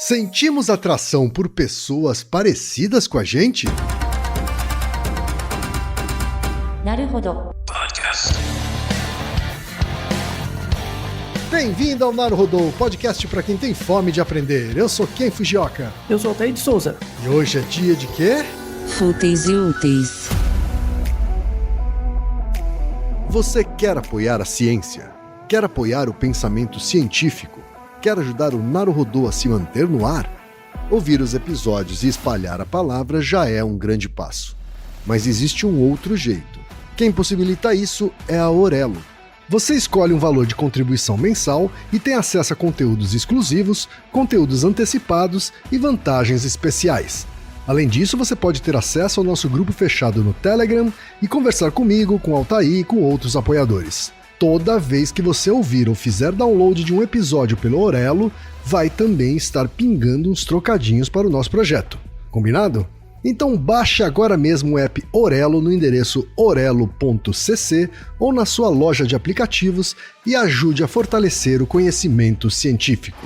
Sentimos atração por pessoas parecidas com a gente? Naruhodo. Bem-vindo ao Naruhodo, podcast para quem tem fome de aprender. Eu sou Ken Fujioka. Eu sou o Altair de Souza. E hoje é dia de quê? Fúteis e úteis. Você quer apoiar a ciência? Quer apoiar o pensamento científico? Quer ajudar o Naruhodo a se manter no ar? Ouvir os episódios e espalhar a palavra já é um grande passo. Mas existe um outro jeito. Quem possibilita isso é a Orelo. Você escolhe um valor de contribuição mensal e tem acesso a conteúdos exclusivos, conteúdos antecipados e vantagens especiais. Além disso, você pode ter acesso ao nosso grupo fechado no Telegram e conversar comigo, com Altair e com outros apoiadores. Toda vez que você ouvir ou fizer download de um episódio pelo Orelo, vai também estar pingando uns trocadinhos para o nosso projeto. Combinado? Então baixe agora mesmo o app Orelo no endereço orelo.cc ou na sua loja de aplicativos e ajude a fortalecer o conhecimento científico.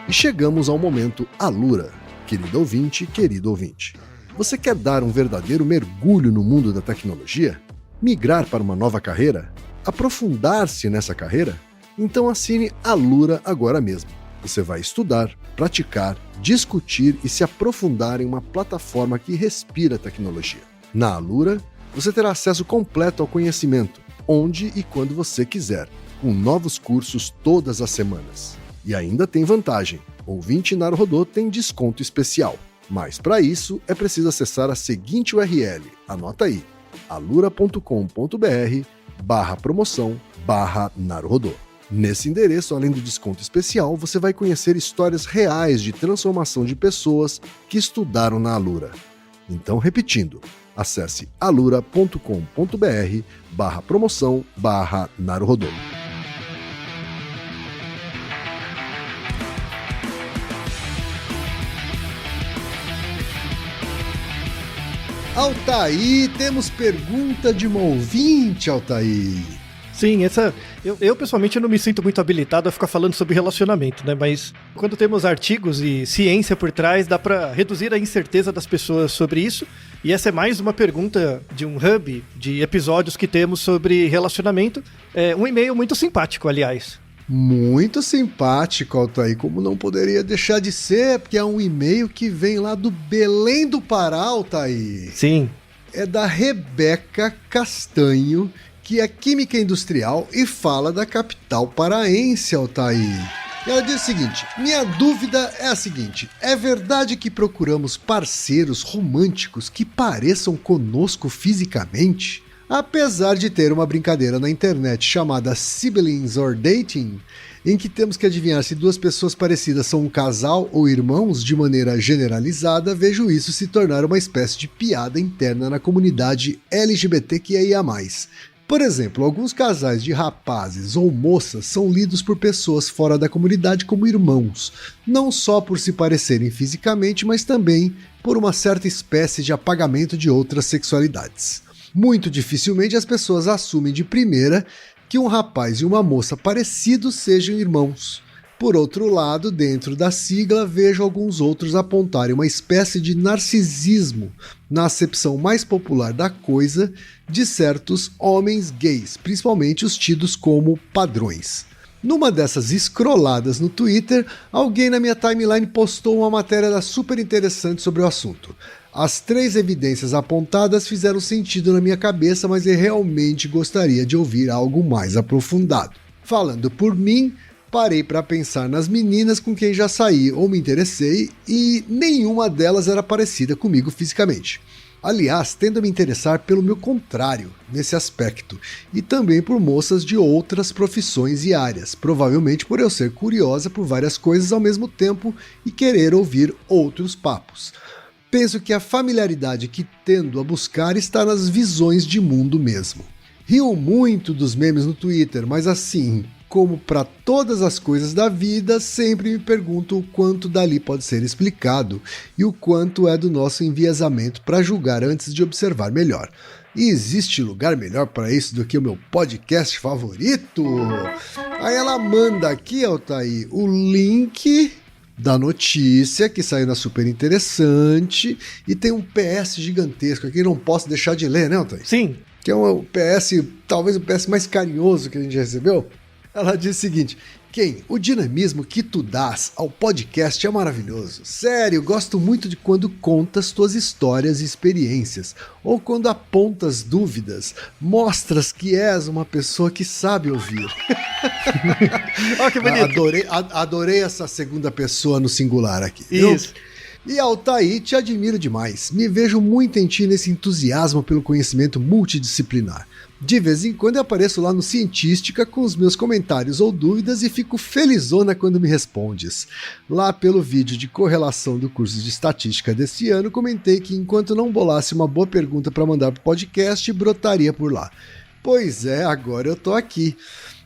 E chegamos ao momento Alura. Querido ouvinte, querido ouvinte. Você quer dar um verdadeiro mergulho no mundo da tecnologia? Migrar para uma nova carreira? Aprofundar-se nessa carreira? Então assine Alura agora mesmo. Você vai estudar, praticar, discutir e se aprofundar em uma plataforma que respira tecnologia. Na Alura, você terá acesso completo ao conhecimento, onde e quando você quiser, com novos cursos todas as semanas. E ainda tem vantagem. Ouvinte Naruhodo tem desconto especial. Mas para isso é preciso acessar a seguinte URL. Anota aí. alura.com.br/promoção/Naruhodo. Nesse endereço, além do desconto especial, você vai conhecer histórias reais de transformação de pessoas que estudaram na Alura. Então, repetindo, acesse alura.com.br/promoção/Naruhodo. Altair, temos pergunta de uma ouvinte, Altair. Sim, eu pessoalmente não me sinto muito habilitado a ficar falando sobre relacionamento, né? Mas quando temos artigos e ciência por trás, dá para reduzir a incerteza das pessoas sobre isso. E essa é mais uma pergunta de um hub de episódios que temos sobre relacionamento. É um e-mail muito simpático, aliás. Muito simpático, Altair, como não poderia deixar de ser, porque é um e-mail que vem lá do Belém do Pará, Altair. Sim. É da Rebeca Castanho, que é química industrial e fala da capital paraense, Altair. Ela diz o seguinte: minha dúvida é a seguinte, é verdade que procuramos parceiros românticos que pareçam conosco fisicamente? Apesar de ter uma brincadeira na internet chamada Siblings or Dating, em que temos que adivinhar se duas pessoas parecidas são um casal ou irmãos de maneira generalizada, vejo isso se tornar uma espécie de piada interna na comunidade LGBTQIA+. Por exemplo, alguns casais de rapazes ou moças são lidos por pessoas fora da comunidade como irmãos, não só por se parecerem fisicamente, mas também por uma certa espécie de apagamento de outras sexualidades. Muito dificilmente as pessoas assumem de primeira que um rapaz e uma moça parecidos sejam irmãos. Por outro lado, dentro da sigla, vejo alguns outros apontarem uma espécie de narcisismo na acepção mais popular da coisa de certos homens gays, principalmente os tidos como padrões. Numa dessas escroladas no Twitter, alguém na minha timeline postou uma matéria super interessante sobre o assunto. As 3 evidências apontadas fizeram sentido na minha cabeça, mas eu realmente gostaria de ouvir algo mais aprofundado. Falando por mim, parei para pensar nas meninas com quem já saí ou me interessei e nenhuma delas era parecida comigo fisicamente. Aliás, tendo a me interessar pelo meu contrário nesse aspecto, e também por moças de outras profissões e áreas, provavelmente por eu ser curiosa por várias coisas ao mesmo tempo e querer ouvir outros papos. Penso que a familiaridade que tendo a buscar está nas visões de mundo mesmo. Rio muito dos memes no Twitter, mas assim, como para todas as coisas da vida, sempre me pergunto o quanto dali pode ser explicado e o quanto é do nosso enviesamento para julgar antes de observar melhor. E existe lugar melhor para isso do que o meu podcast favorito? Aí ela manda aqui, Altair, o link da notícia que saiu na Super Interessante e tem um PS gigantesco aqui, não posso deixar de ler, né, Altair? Sim. Que é um PS, talvez o PS mais carinhoso que a gente recebeu. Ela diz o seguinte: Ken, o dinamismo que tu dás ao podcast é maravilhoso. Sério, gosto muito de quando contas tuas histórias e experiências, ou quando apontas dúvidas, mostras que és uma pessoa que sabe ouvir. Ó, que bonito. Adorei essa segunda pessoa no singular aqui. Viu? Isso. E Altair, te admiro demais. Me vejo muito em ti nesse entusiasmo pelo conhecimento multidisciplinar. De vez em quando eu apareço lá no Cientística com os meus comentários ou dúvidas e fico felizona quando me respondes. Lá pelo vídeo de correlação do curso de estatística desse ano, comentei que enquanto não bolasse uma boa pergunta para mandar pro podcast, brotaria por lá. Pois é, agora eu tô aqui.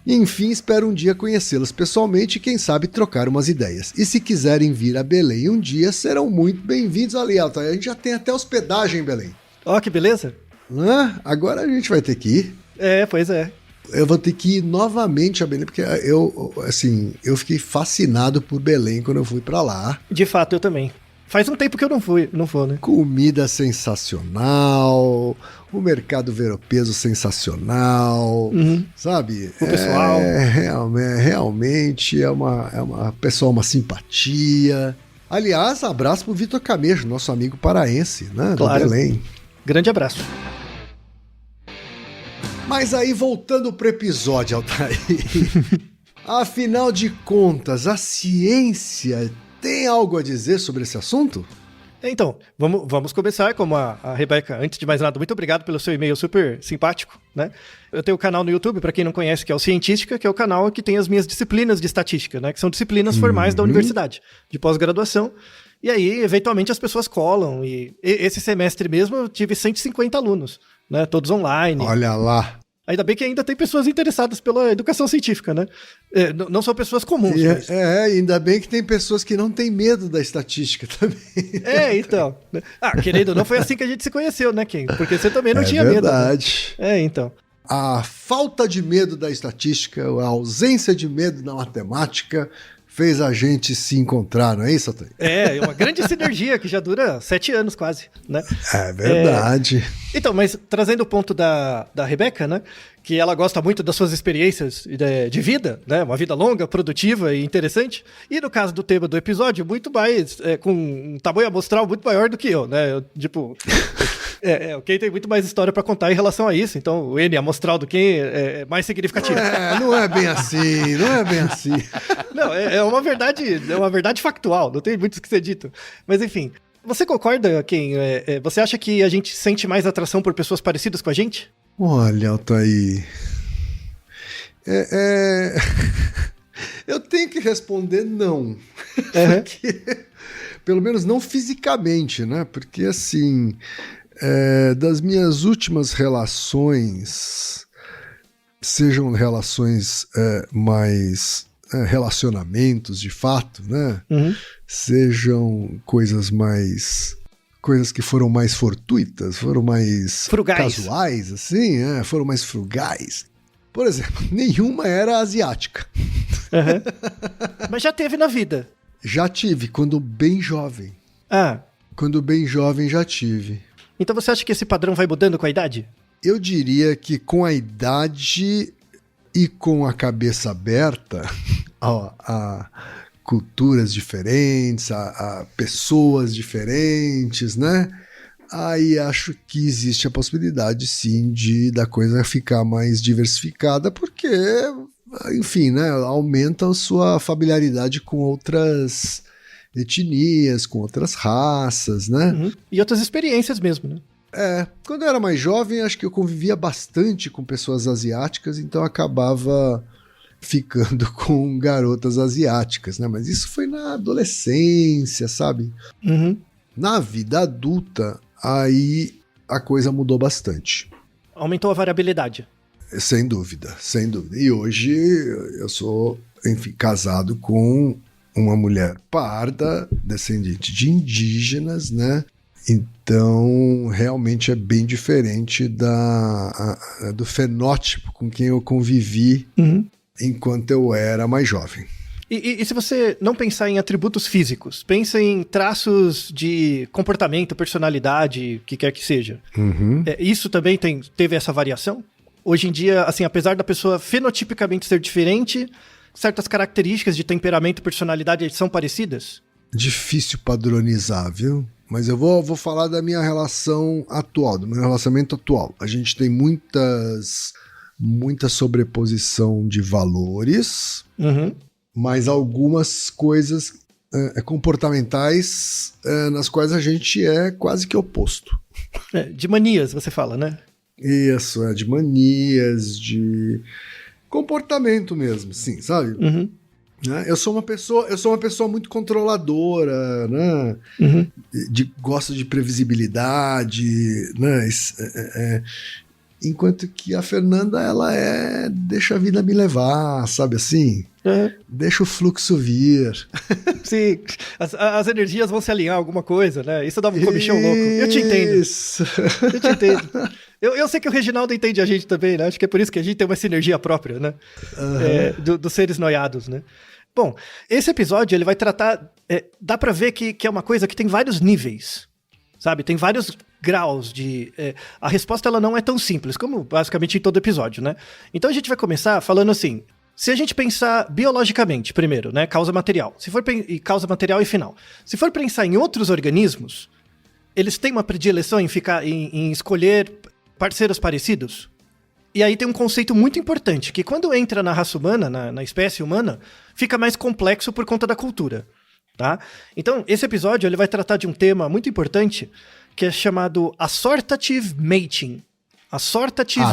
Enfim, espero um dia conhecê-los pessoalmente e quem sabe trocar umas ideias. E se quiserem vir a Belém um dia, serão muito bem-vindos ali, Altair. A gente já tem até hospedagem em Belém. Ó, que beleza. Agora a gente vai ter que ir. É, pois é. Eu vou ter que ir novamente a Belém, porque eu fiquei fascinado por Belém quando eu fui pra lá. De fato, eu também. Faz um tempo que eu não vou, né? Comida sensacional, o mercado ver-o-peso sensacional, sabe? O pessoal. Realmente é uma pessoa, uma simpatia. Aliás, abraço pro Vitor Camejo, nosso amigo paraense, né? Claro. Do Belém. Grande abraço. Mas aí, voltando pro episódio, Altair. Afinal de contas, a ciência tem algo a dizer sobre esse assunto? Então, vamos começar, como a Rebeca, antes de mais nada, muito obrigado pelo seu e-mail super simpático, né? Eu tenho um canal no YouTube, para quem não conhece, que é o Cientística, que é o canal que tem as minhas disciplinas de estatística, né? Que são disciplinas formais da universidade, de pós-graduação. E aí, eventualmente, as pessoas colam. E esse semestre mesmo, eu tive 150 alunos, né? Todos online. Olha lá. Ainda bem que ainda tem pessoas interessadas pela educação científica, né? Não são pessoas comuns. Mas... ainda bem que tem pessoas que não têm medo da estatística também. Então. Né? Querendo ou não, foi assim que a gente se conheceu, né, Ken? Porque você também não tinha medo. É verdade. Né? Então. A falta de medo da estatística, a ausência de medo da matemática fez a gente se encontrar, não é isso, Altair? É uma grande sinergia que já dura 7 anos quase, né? É verdade. Então, mas trazendo o ponto da Rebeca, né? Que ela gosta muito das suas experiências de vida, né? Uma vida longa, produtiva e interessante. E no caso do tema do episódio, muito mais, com um tamanho amostral muito maior do que eu, né? O Ken tem muito mais história pra contar em relação a isso, então o N amostral do Ken é mais significativo. Não é bem assim, não é bem assim. Não, é uma verdade factual, não tem muito o que ser dito. Mas enfim, você concorda, Ken? Você acha que a gente sente mais atração por pessoas parecidas com a gente? Olha, Altair, eu tenho que responder não. Porque, pelo menos não fisicamente, né? Porque assim... das minhas últimas relações, sejam relações mais relacionamentos de fato, né? Sejam coisas que foram mais fortuitas, foram mais frugais, casuais, assim, foram mais frugais. Por exemplo, nenhuma era asiática. Mas já teve na vida? Já tive, quando bem jovem. Quando bem jovem já tive. Então você acha que esse padrão vai mudando com a idade? Eu diria que com a idade e com a cabeça aberta a culturas diferentes, a pessoas diferentes, né? Aí acho que existe a possibilidade, sim, da coisa ficar mais diversificada, porque, enfim, né? Aumenta a sua familiaridade com outras etnias, com outras raças, né? E outras experiências mesmo, né? Quando eu era mais jovem, acho que eu convivia bastante com pessoas asiáticas, então acabava ficando com garotas asiáticas, né? Mas isso foi na adolescência, sabe? Na vida adulta, aí a coisa mudou bastante. Aumentou a variabilidade. Sem dúvida, sem dúvida. E hoje eu sou, enfim, casado com uma mulher parda, descendente de indígenas, né? Então, realmente é bem diferente do fenótipo com quem eu convivi enquanto eu era mais jovem. E se você não pensar em atributos físicos, pensa em traços de comportamento, personalidade, o que quer que seja. Isso também teve essa variação? Hoje em dia, assim, apesar da pessoa fenotipicamente ser diferente, certas características de temperamento e personalidade são parecidas? Difícil padronizar, viu? Mas eu vou falar da minha relação atual, do meu relacionamento atual. A gente tem muita sobreposição de valores, mas algumas coisas comportamentais nas quais a gente é quase que oposto. De manias, você fala, né? Isso, de manias, de comportamento mesmo, sim, sabe? Eu sou uma pessoa muito controladora, né? Gosto de previsibilidade, né? Enquanto que a Fernanda, ela deixa a vida me levar, sabe assim? Deixa o fluxo vir. Sim, as energias vão se alinhar a alguma coisa, né? Isso dava um comichão louco. Eu te entendo. Isso. Eu te entendo. Eu sei que o Reginaldo entende a gente também, né? Acho que é por isso que a gente tem uma sinergia própria, né? Dos seres noiados, né? Bom, esse episódio ele vai tratar... dá pra ver que é uma coisa que tem vários níveis, sabe? Tem vários graus de... a resposta ela não é tão simples, como basicamente em todo episódio, né? Então a gente vai começar falando assim... Se a gente pensar biologicamente, primeiro, né? Causa material. Causa material e final. Se for pensar em outros organismos, eles têm uma predileção em escolher parceiros parecidos? E aí tem um conceito muito importante, que quando entra na raça humana, na espécie humana, fica mais complexo por conta da cultura, tá? Então, esse episódio ele vai tratar de um tema muito importante, que é chamado assortative mating. Assortative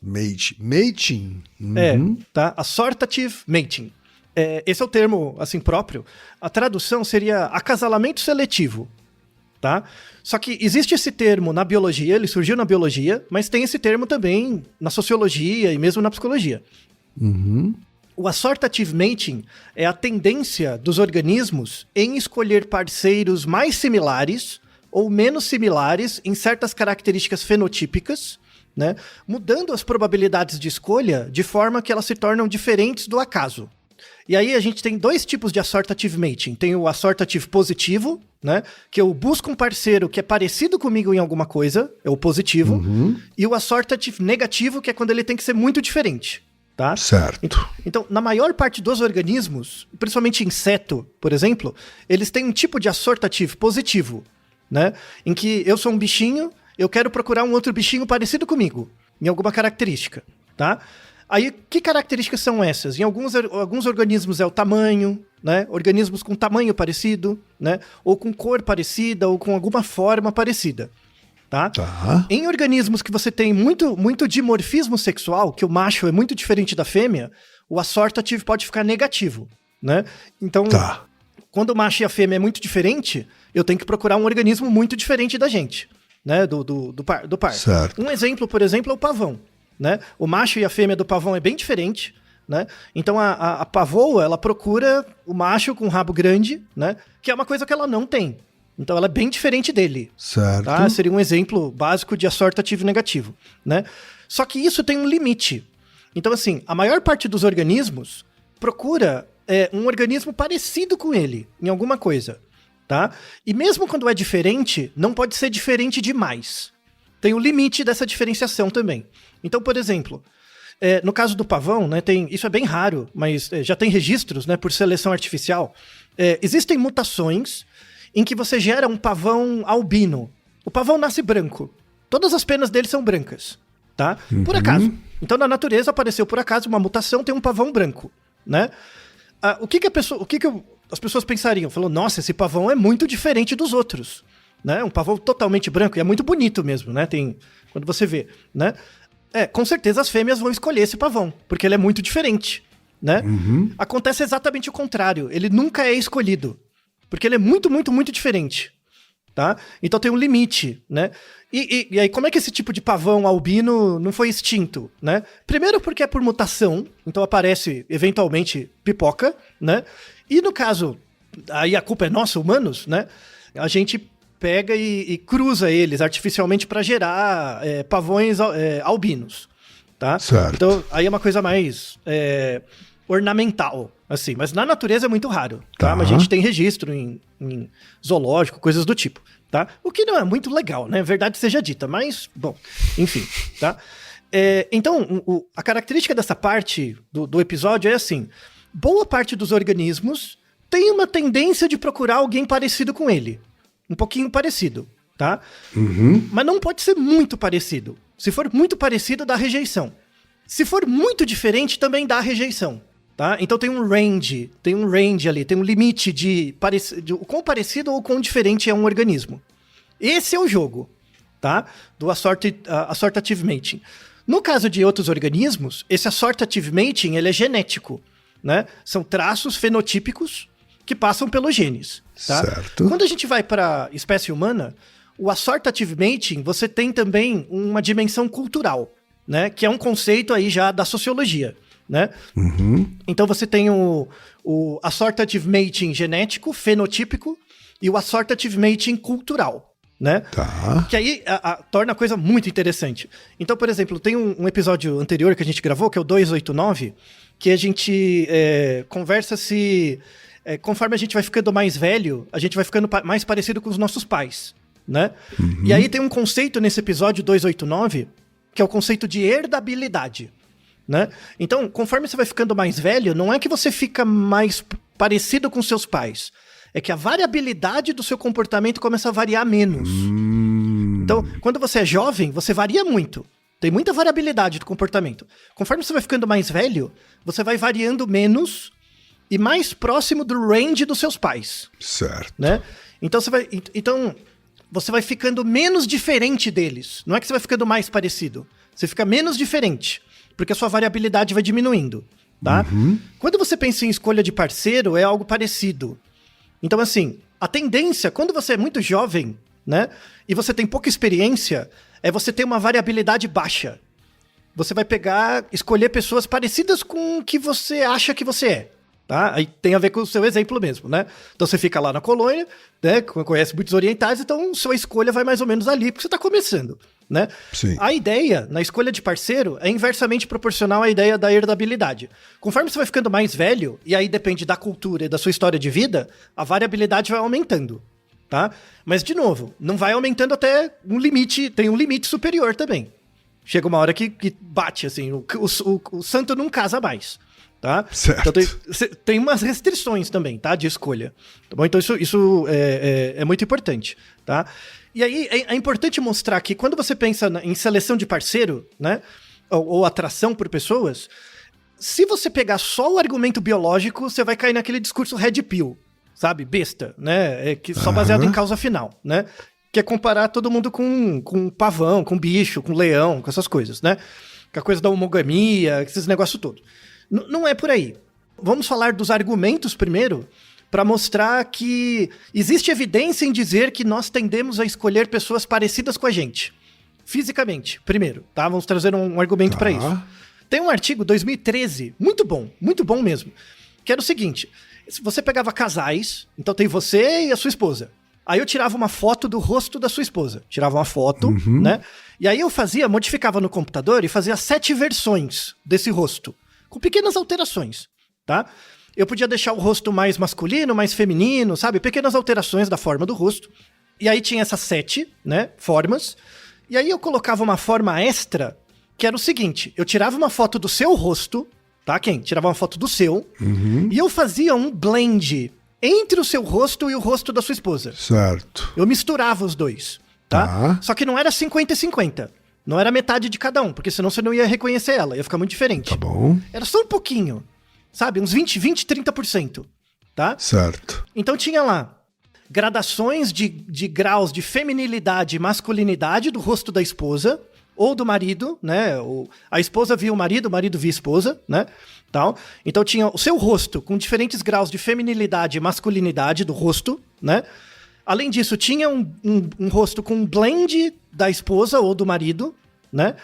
mating. Mating? Tá? Assortative mating. Esse é o termo, assim, próprio. A tradução seria acasalamento seletivo, tá? Só que existe esse termo na biologia, ele surgiu na biologia, mas tem esse termo também na sociologia e mesmo na psicologia. O assortative mating é a tendência dos organismos em escolher parceiros mais similares ou menos similares em certas características fenotípicas, né, mudando as probabilidades de escolha de forma que elas se tornam diferentes do acaso. E aí a gente tem dois tipos de assortative mating. Tem o assortative positivo, né, que eu busco um parceiro que é parecido comigo em alguma coisa, é o positivo, e o assortative negativo, que é quando ele tem que ser muito diferente. Tá? Certo. Então, na maior parte dos organismos, principalmente inseto, por exemplo, eles têm um tipo de assortative positivo, né, em que eu sou um bichinho, eu quero procurar um outro bichinho parecido comigo, em alguma característica, tá? Aí, que características são essas? Em alguns organismos é o tamanho, né? Organismos com tamanho parecido, né? Ou com cor parecida, ou com alguma forma parecida, tá? Em organismos que você tem muito dimorfismo sexual, que o macho é muito diferente da fêmea, o assortative pode ficar negativo, né? Então, quando o macho e a fêmea é muito diferente, eu tenho que procurar um organismo muito diferente da gente, né? Do par. Certo. Um exemplo, por exemplo, é o pavão. Né? O macho e a fêmea do pavão é bem diferente, né? Então a pavoa, ela procura o macho com o rabo grande, né? Que é uma coisa que ela não tem. Então ela é bem diferente dele. Certo. Tá? Seria um exemplo básico de assortative negativo, né? Só que isso tem um limite. Então assim, a maior parte dos organismos procura um organismo parecido com ele, em alguma coisa, tá? E mesmo quando é diferente, não pode ser diferente demais. Tem o limite dessa diferenciação também. Então, por exemplo, no caso do pavão, né, isso é bem raro, mas já tem registros, né, por seleção artificial. Existem mutações em que você gera um pavão albino. O pavão nasce branco. Todas as penas dele são brancas, tá? Por acaso. Então, na natureza, apareceu por acaso uma mutação, tem um pavão branco, né? O que as pessoas pensariam? Falou, nossa, esse pavão é muito diferente dos outros. Né? Um pavão totalmente branco, e é muito bonito mesmo, né? Quando você vê, né? Com certeza as fêmeas vão escolher esse pavão, porque ele é muito diferente, né? Acontece exatamente o contrário, ele nunca é escolhido, porque ele é muito, muito, muito diferente, tá? Então tem um limite, né? E aí como é que esse tipo de pavão albino não foi extinto, né? Primeiro porque é por mutação, então aparece eventualmente pipoca, né? E no caso, aí a culpa é nossa, humanos, né? A gente pega e cruza eles artificialmente para gerar pavões albinos, tá? Certo. Então, aí é uma coisa mais ornamental, assim. Mas na natureza é muito raro, tá? Mas a gente tem registro em zoológico, coisas do tipo, tá? O que não é muito legal, né? Verdade seja dita, mas, bom, enfim, tá? Então, a característica dessa parte do episódio é assim, boa parte dos organismos tem uma tendência de procurar alguém parecido com ele. Um pouquinho parecido, tá? Mas não pode ser muito parecido. Se for muito parecido, dá rejeição. Se for muito diferente, também dá rejeição, tá? Então tem um range ali, tem um limite de o quão parecido ou quão diferente é um organismo. Esse é o jogo, tá? Do assortative mating. No caso de outros organismos, esse assortative mating, ele é genético, né? São traços fenotípicos que passam pelos genes, tá? Certo. Quando a gente vai para a espécie humana, o assortative mating, você tem também uma dimensão cultural, né? Que é um conceito aí já da sociologia, né? Então você tem o assortative mating genético, fenotípico, e o assortative mating cultural, né? Tá. Que aí torna a coisa muito interessante. Então, por exemplo, tem um episódio anterior que a gente gravou, que é o 289, que a gente conversa se... conforme a gente vai ficando mais velho, a gente vai ficando mais parecido com os nossos pais, né? E aí tem um conceito nesse episódio 289, que é o conceito de herdabilidade, né? Então, conforme você vai ficando mais velho, não é que você fica mais parecido com seus pais, é que a variabilidade do seu comportamento começa a variar menos. Então, quando você é jovem, você varia muito. Tem muita variabilidade do comportamento. Conforme você vai ficando mais velho, você vai variando menos e mais próximo do range dos seus pais. Certo. Né? Então você vai ficando menos diferente deles. Não é que você vai ficando mais parecido. Você fica menos diferente, porque a sua variabilidade vai diminuindo, tá? Quando você pensa em escolha de parceiro, é algo parecido. Então, assim, a tendência, quando você é muito jovem, né, e você tem pouca experiência, é você ter uma variabilidade baixa. Você vai escolher pessoas parecidas com o que você acha que você é. Tá? Aí tem a ver com o seu exemplo mesmo, né? Então você fica lá na colônia, né? Conhece muitos orientais, então sua escolha vai mais ou menos ali, porque você está começando, né? Sim. A ideia, na escolha de parceiro, é inversamente proporcional à ideia da herdabilidade. Conforme você vai ficando mais velho, e aí depende da cultura e da sua história de vida, a variabilidade vai aumentando, tá? Mas, de novo, não vai aumentando até um limite, tem um limite superior também. Chega uma hora que bate, assim, o santo não casa mais. Tá? Certo. Então tem umas restrições também, tá? De escolha. Tá bom? Então isso é muito importante, tá? E aí é importante mostrar que quando você pensa em seleção de parceiro, né? Ou atração por pessoas, se você pegar só o argumento biológico, você vai cair naquele discurso red pill, sabe? Besta, né? Que só baseado em causa final, né? Que é comparar todo mundo com pavão, com bicho, com leão, com essas coisas, né? Com a coisa da homogamia, esses negócios todos. Não é por aí. Vamos falar dos argumentos primeiro, para mostrar que existe evidência em dizer que nós tendemos a escolher pessoas parecidas com a gente. Fisicamente, primeiro, tá? Vamos trazer um argumento para isso. Tem um artigo, 2013, muito bom mesmo, que era o seguinte, você pegava casais, então tem você e a sua esposa. Aí eu tirava uma foto do rosto da sua esposa. Tirava uma foto, né? E aí eu modificava no computador e fazia 7 versões desse rosto, com pequenas alterações, tá? Eu podia deixar o rosto mais masculino, mais feminino, sabe? Pequenas alterações da forma do rosto. E aí tinha essas 7, né, formas. E aí eu colocava uma forma extra, que era o seguinte, eu tirava uma foto do seu rosto, tá, Ken? Tirava uma foto do seu, e eu fazia um blend entre o seu rosto e o rosto da sua esposa. Certo. Eu misturava os dois, tá? Só que não era 50-50. Não era metade de cada um, porque senão você não ia reconhecer ela, ia ficar muito diferente. Tá bom. Era só um pouquinho, sabe? Uns 30%, tá? Certo. Então tinha lá gradações de graus de feminilidade e masculinidade do rosto da esposa ou do marido, né? A esposa via o marido via a esposa, né? Tal. Então tinha o seu rosto com diferentes graus de feminilidade e masculinidade do rosto, né? Além disso, tinha um rosto com um blend da esposa ou do marido, né?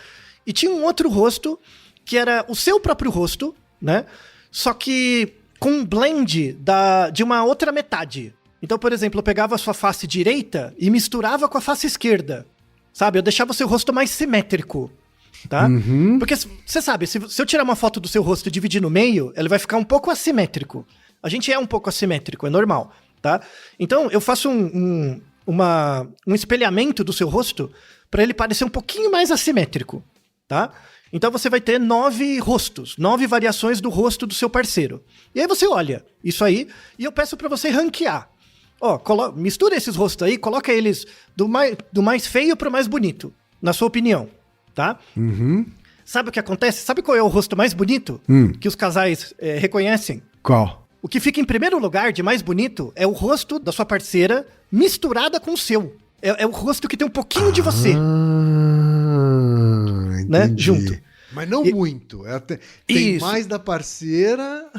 E tinha um outro rosto que era o seu próprio rosto, né? Só que com um blend de uma outra metade. Então, por exemplo, eu pegava a sua face direita e misturava com a face esquerda, sabe? Eu deixava o seu rosto mais simétrico, tá? Porque, você sabe, se eu tirar uma foto do seu rosto e dividir no meio, ele vai ficar um pouco assimétrico. A gente é um pouco assimétrico, é normal, tá? Então, eu faço um espelhamento do seu rosto para ele parecer um pouquinho mais assimétrico, tá? Então você vai ter 9 rostos, 9 variações do rosto do seu parceiro. E aí você olha isso aí e eu peço para você ranquear. Ó, mistura esses rostos aí, coloca eles do mais feio pro mais bonito, na sua opinião, tá? Sabe o que acontece? Sabe qual é o rosto mais bonito que os casais reconhecem? Qual? O que fica em primeiro lugar de mais bonito é o rosto da sua parceira misturada com o seu. É o rosto que tem um pouquinho de você. Né? Junto. Mas não muito. Tem Isso. mais da parceira.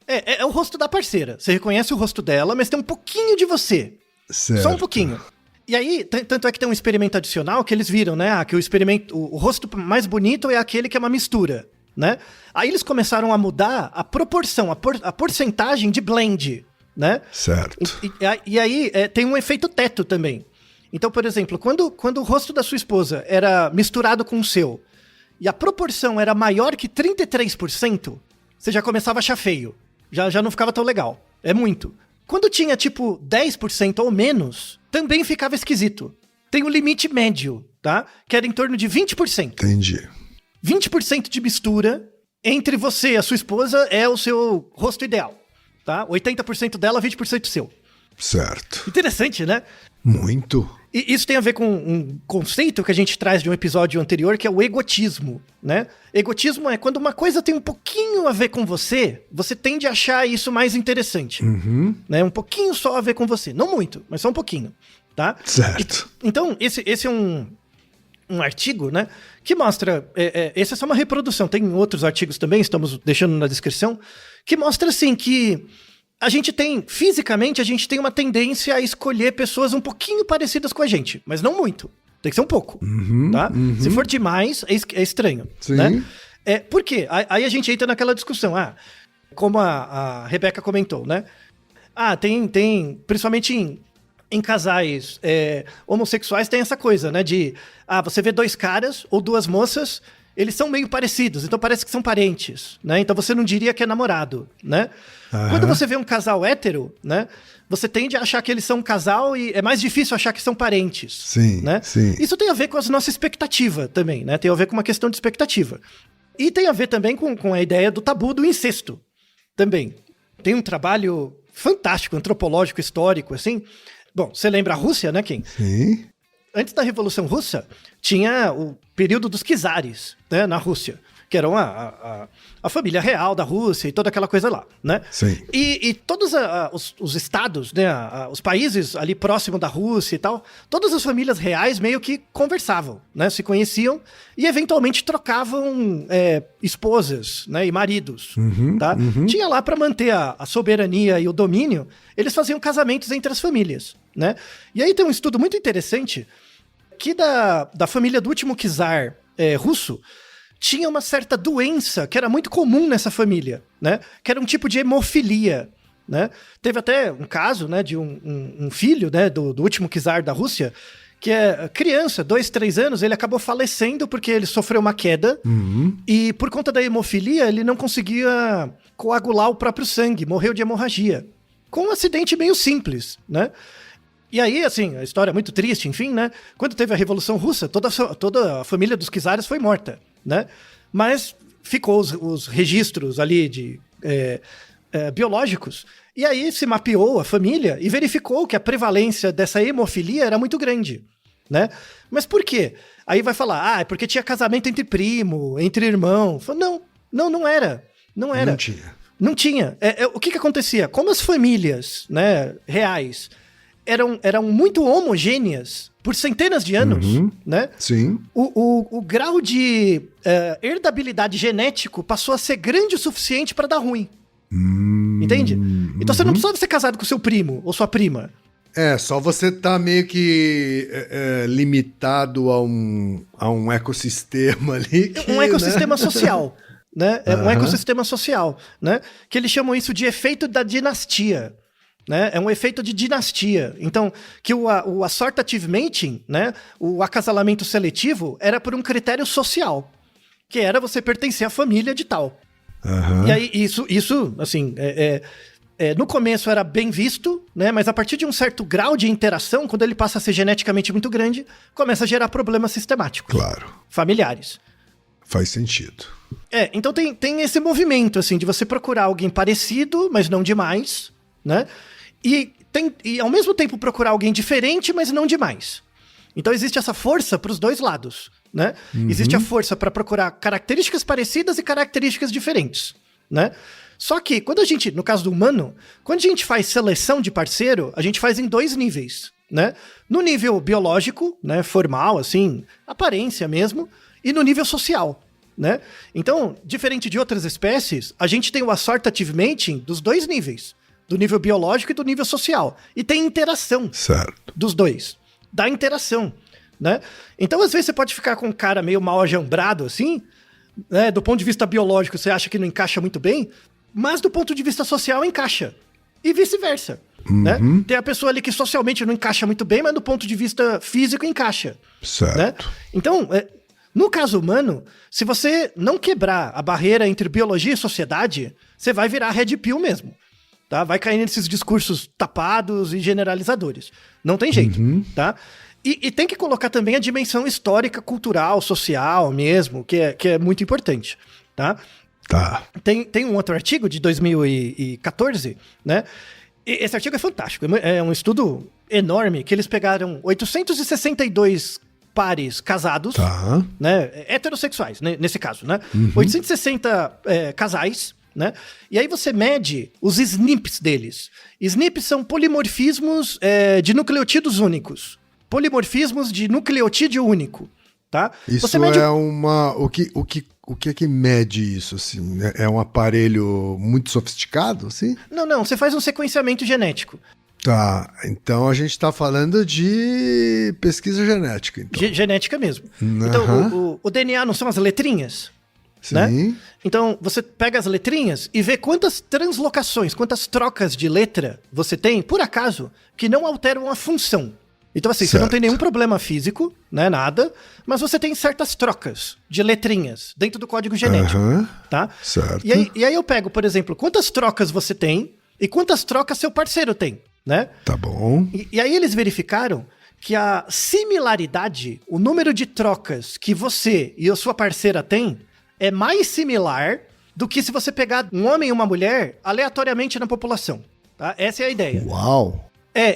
É o rosto da parceira. Você reconhece o rosto dela, mas tem um pouquinho de você. Certo. Só um pouquinho. E aí, tanto é que tem um experimento adicional que eles viram, né? Que o rosto mais bonito é aquele que é uma mistura, né? Aí eles começaram a mudar a proporção, a porcentagem de blend, né? Certo. E aí tem um efeito teto também. Então, por exemplo, quando o rosto da sua esposa era misturado com o seu e a proporção era maior que 33%, você já começava a achar feio. Já não ficava tão legal. É muito. Quando tinha, tipo, 10% ou menos, também ficava esquisito. Tem um limite médio, tá? Que era em torno de 20%. Entendi. 20% de mistura entre você e a sua esposa é o seu rosto ideal, tá? 80% dela, 20% seu. Certo. Interessante, né? Muito. E isso tem a ver com um conceito que a gente traz de um episódio anterior, que é o egotismo, né? Egotismo é quando uma coisa tem um pouquinho a ver com você, você tende a achar isso mais interessante. Né? Um pouquinho só a ver com você. Não muito, mas só um pouquinho, tá? Certo. Então, esse é um artigo, né? Que mostra... essa é só uma reprodução. Tem outros artigos também, estamos deixando na descrição, que mostra, assim, que fisicamente, a gente tem uma tendência a escolher pessoas um pouquinho parecidas com a gente, mas não muito. Tem que ser um pouco, tá? Se for demais, é estranho, Sim. né? Por quê? Aí a gente entra naquela discussão, como a Rebeca comentou, né? Tem principalmente em casais homossexuais, tem essa coisa, né? De, você vê 2 caras ou 2 moças, eles são meio parecidos, então parece que são parentes, né? Então você não diria que é namorado, né? Quando você vê um casal hétero, né? Você tende a achar que eles são um casal e é mais difícil achar que são parentes. Sim, né? sim. Isso tem a ver com a nossa expectativa também, né? Tem a ver com uma questão de expectativa. E tem a ver também com a ideia do tabu do incesto também. Tem um trabalho fantástico, antropológico, histórico, assim. Bom, você lembra a Rússia, né, Kim? Sim. Antes da Revolução Russa, tinha o período dos czares, né, na Rússia, que eram a família real da Rússia e toda aquela coisa lá, né? Sim. E todos os estados, né, os países ali próximo da Rússia e tal, todas as famílias reais meio que conversavam, né, se conheciam e eventualmente trocavam esposas, né, e maridos, tá? Tinha lá para manter a soberania e o domínio, eles faziam casamentos entre as famílias, né? E aí tem um estudo muito interessante que da família do último czar russo tinha uma certa doença que era muito comum nessa família, né? Que era um tipo de hemofilia, né? Teve até um caso, né, de um filho, né, do último czar da Rússia, que é criança, 2, 3 anos, ele acabou falecendo porque ele sofreu uma queda e por conta da hemofilia ele não conseguia coagular o próprio sangue, morreu de hemorragia. Com um acidente meio simples, né? E aí, assim, a história é muito triste, enfim, né? Quando teve a Revolução Russa, toda a família dos czares foi morta, né? Mas ficou os registros ali biológicos. E aí se mapeou a família e verificou que a prevalência dessa hemofilia era muito grande, né? Mas por quê? Aí vai falar, é porque tinha casamento entre primo, entre irmão. Não era. Não era. Não tinha. O que acontecia? Como as famílias, né, reais eram muito homogêneas por centenas de anos, né? Sim. O grau de herdabilidade genético passou a ser grande o suficiente para dar ruim. Entende? Então você não precisava ser casado com seu primo ou sua prima. Só você tá meio que limitado a um ecossistema ali. Um ecossistema social, né? Um ecossistema social, né? Que eles chamam isso de efeito da dinastia. né? É um efeito de dinastia. Então, que o assortative mating, né? O acasalamento seletivo, era por um critério social, que era você pertencer à família de tal. Aham. E aí, isso assim, no começo era bem visto, né? Mas a partir de um certo grau de interação, quando ele passa a ser geneticamente muito grande, começa a gerar problemas sistemáticos. Claro. Familiares. Faz sentido. Então tem esse movimento, assim, de você procurar alguém parecido, mas não demais, né? E ao mesmo tempo procurar alguém diferente, mas não demais. Então existe essa força para os dois lados, né? Existe a força para procurar características parecidas e características diferentes, né? Só que, quando a gente, no caso do humano, quando a gente faz seleção de parceiro, a gente faz em 2 níveis, né? No nível biológico, né, formal, assim, aparência mesmo, e no nível social, né? Então, diferente de outras espécies, a gente tem o assortative mating dos 2 níveis, do nível biológico e do nível social. E tem interação Certo. dos dois. Da interação, né? Então, às vezes, você pode ficar com um cara meio mal ajambrado, assim, né? Do ponto de vista biológico, você acha que não encaixa muito bem, mas do ponto de vista social, encaixa. E vice-versa, né? Tem a pessoa ali que socialmente não encaixa muito bem, mas do ponto de vista físico, encaixa. Certo. Né? Então, no caso humano, se você não quebrar a barreira entre biologia e sociedade, você vai virar red pill mesmo. Tá? Vai cair nesses discursos tapados e generalizadores. Não tem jeito, tá? E tem que colocar também a dimensão histórica, cultural, social mesmo, que é muito importante, tá? Tá. Tem um outro artigo de 2014, né? Esse artigo é fantástico. É um estudo enorme que eles pegaram 862 pares casados, Tá. né? Heterossexuais, né? Nesse caso, né? 860 casais, né? E aí você mede os SNPs deles. SNPs são polimorfismos de nucleotídeos únicos. Polimorfismos de nucleotídeo único, tá? Isso Você mede é uma... O que é que mede isso, assim? É um aparelho muito sofisticado, assim? Não, você faz um sequenciamento genético. Tá, então a gente tá falando de pesquisa genética, então. Genética mesmo. Então, o DNA não são as letrinhas? Sim. Né? Então, você pega as letrinhas e vê quantas translocações, quantas trocas de letra você tem, por acaso, que não alteram a função. Então, assim, você não tem nenhum problema físico, né, nada, mas você tem certas trocas de letrinhas dentro do código genético, tá? Certo. E aí eu pego, por exemplo, quantas trocas você tem e quantas trocas seu parceiro tem, né? Tá bom. E aí eles verificaram que a similaridade, o número de trocas que você e a sua parceira têm, é mais similar do que se você pegar um homem e uma mulher aleatoriamente na população, tá? Essa é a ideia. Uau.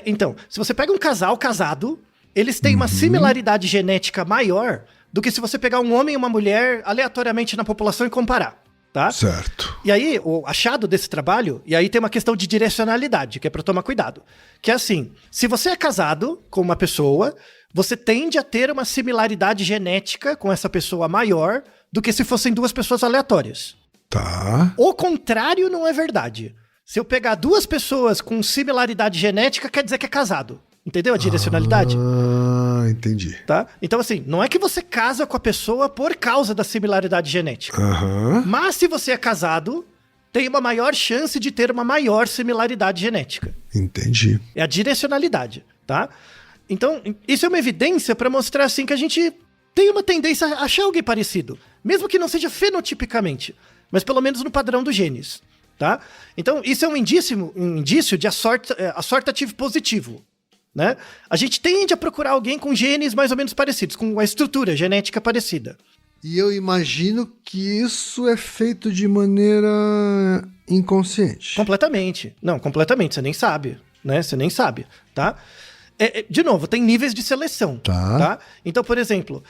Então, se você pega um casal casado, eles têm uma similaridade genética maior do que se você pegar um homem e uma mulher aleatoriamente na população e comparar, tá? Certo. E aí, o achado desse trabalho, e aí tem uma questão de direcionalidade, que é pra tomar cuidado, que é assim, se você é casado com uma pessoa, você tende a ter uma similaridade genética com essa pessoa maior do que se fossem 2 pessoas aleatórias. Tá. O contrário não é verdade. Se eu pegar 2 pessoas com similaridade genética, quer dizer que é casado. Entendeu a direcionalidade? Ah, entendi. Tá? Então, assim, não é que você casa com a pessoa por causa da similaridade genética. Mas se você é casado, tem uma maior chance de ter uma maior similaridade genética. Entendi. É a direcionalidade, tá? Então, isso é uma evidência para mostrar, assim, que a gente tem uma tendência a achar alguém parecido. Mesmo que não seja fenotipicamente, mas pelo menos no padrão dos genes. Tá? Então, isso é um indício de assortative positivo, né? A gente tende a procurar alguém com genes mais ou menos parecidos, com a estrutura genética parecida. E eu imagino que isso é feito de maneira inconsciente. Completamente. Não, completamente. Você nem sabe, né? Você nem sabe, tá? De novo, tem níveis de seleção, tá? Então, por exemplo,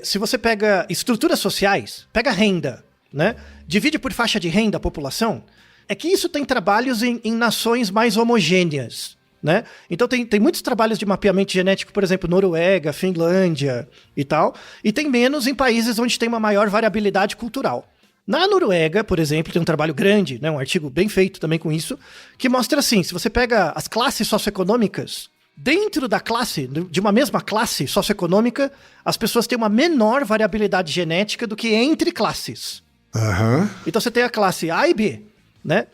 se você pega estruturas sociais, pega renda, né? Divide por faixa de renda a população, é que isso tem trabalhos em nações mais homogêneas, né? Então tem muitos trabalhos de mapeamento genético, por exemplo, Noruega, Finlândia e tal, e tem menos em países onde tem uma maior variabilidade cultural. Na Noruega, por exemplo, tem um trabalho grande, né, um artigo bem feito também com isso, que mostra assim, se você pega as classes socioeconômicas, dentro da classe, de uma mesma classe socioeconômica, as pessoas têm uma menor variabilidade genética do que entre classes. Aham. Então você tem a classe A e B, né?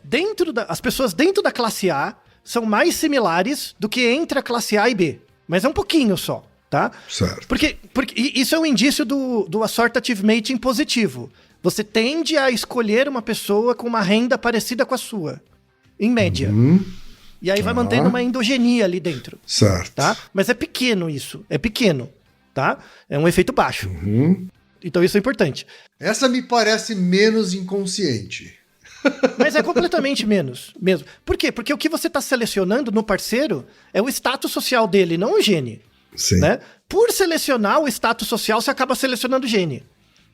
As pessoas dentro da classe A são mais similares do que entre a classe A e B. Mas é um pouquinho só, tá? Certo. Porque isso é um indício do assortative mating positivo. Você tende a escolher uma pessoa com uma renda parecida com a sua, em média. E aí vai mantendo uma endogenia ali dentro. Certo. Tá? Mas é pequeno isso, é pequeno, tá? É um efeito baixo. Então isso é importante. Essa me parece menos inconsciente. Mas é completamente menos, mesmo. Por quê? Porque o que você está selecionando no parceiro é o status social dele, não o gene. Sim. Né? Por selecionar o status social, você acaba selecionando o gene.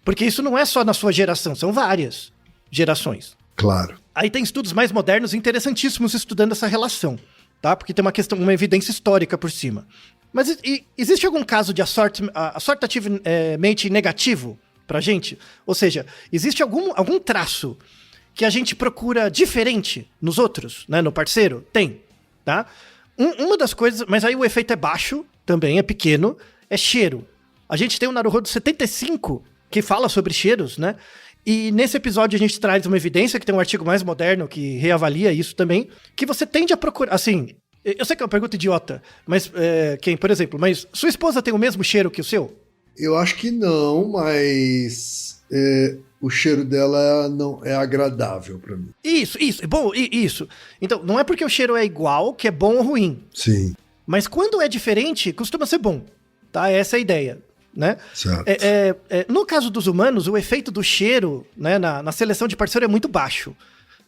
Porque isso não é só na sua geração, são várias gerações. Claro. Aí tem estudos mais modernos interessantíssimos estudando essa relação, tá? Porque tem uma evidência histórica por cima. Mas existe algum caso de assortative mating negativo pra gente? Ou seja, existe algum traço que a gente procura diferente nos outros, né? No parceiro? Tem, tá? Uma das coisas, mas aí o efeito é baixo, também é pequeno, é cheiro. A gente tem o Naruhodo 75, que fala sobre cheiros, né? E nesse episódio a gente traz uma evidência, que tem um artigo mais moderno que reavalia isso também, que você tende a procurar, assim, eu sei que é uma pergunta idiota, mas, por exemplo, mas sua esposa tem o mesmo cheiro que o seu? Eu acho que não, mas o cheiro dela não é agradável pra mim. Isso, bom, isso. Então, não é porque o cheiro é igual que é bom ou ruim. Sim. Mas quando é diferente, costuma ser bom, tá? Essa é a ideia. Né? Certo. No caso dos humanos, o efeito do cheiro, né, na seleção de parceiro é muito baixo.